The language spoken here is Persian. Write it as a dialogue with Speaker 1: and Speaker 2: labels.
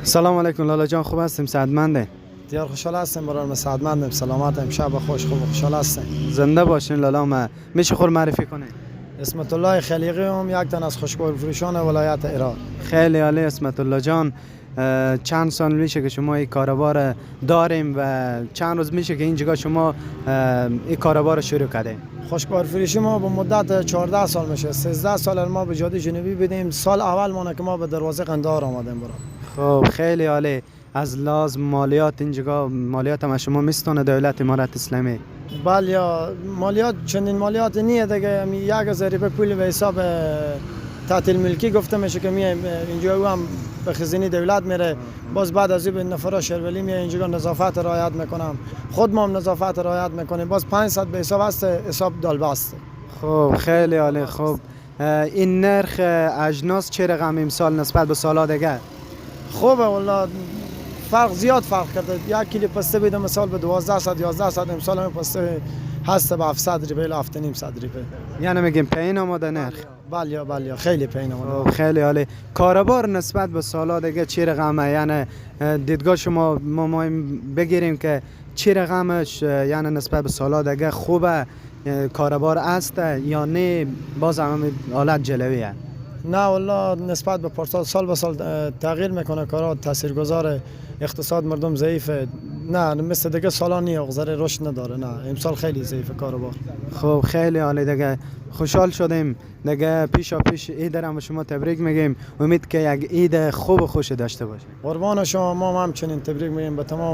Speaker 1: سلام علیکم لالا جان، خوب هستیم؟ سعادتمنده؟
Speaker 2: بسیار خوشحال هستیم برای ما، سعادتمندیم، سلامتیم، شب خوش، خوب و خوشحال هستیم.
Speaker 1: زنده باشین لالا. ما میشه خور معرفی کنین؟
Speaker 2: اسمت الله خلیقی هم یک تن از خوشگوار فروشان ولایت ایران.
Speaker 1: خیلی عالی اسمت الله جان. چند سال میشه که شما این کاروبار داریم و چند روز میشه که این جگاه شما این کاروبار شروع کردیم؟
Speaker 2: خوشگوار فروشی ما به مدت 14 سال میشه. 13 سال ما به جاده جنوبی بدیم. سال اول مونه که ما به دروازه قندهار آمدیم برام.
Speaker 1: خب خیلی عالی. از لازم مالیات این جگاه مالیات هم شما میستونه دولت امارت اسلامی؟
Speaker 2: بله، مالیات چندین مالیات نیه دیگه. یک ضریب پول به حساب تعطیل ملکی گفته میشه که میایم اینجا هم به خزینه دولت میره. باز بعد از این نفر شهرولی میاد اینجا نظافت رعایت میکنم، خود ما هم نظافت رعایت میکنیم. باز 500 به حساب است، حساب دالبست.
Speaker 1: خب خیلی عالی. خب این نرخ اجناس چه رقم امسال نسبت به سال دیگه؟
Speaker 2: خوبه والله، زیاد فرق کرده. یک کیلو پسته بیدم مثال به 1200 1100، امسال هم پسته هست به 700 ریال 700 ریال.
Speaker 1: یعنی میگیم پایین آمده نرخ؟
Speaker 2: بله خیلی پایین آمده.
Speaker 1: خیلی عالی. کاروبار نسبت به سال دیگه چه رقمه؟ یعنی دیدگاه شما ما بگیریم که چه رقمش، یعنی نسبت به سال دیگه خوبه کاروبار است یا نه باز هم حالت جلویه؟
Speaker 2: نه والله نسبت به پارسال سال به سال تغییر میکنه کارا، تاثیرگذار اقتصاد مردم ضعیفه. نه مثل دیگه سالا نیه، ذره رشد نداره. نه امسال خیلی ضعیفه کاروبار.
Speaker 1: خب خیلی عالی دیگه. خوشحال شدیم دیگه. پیش عید هم شما تبریک میگیم. امید که یک عید خوب و خوش داشته باشیم.
Speaker 2: قربان شما، ما همچنین تبریک میگیم به تمام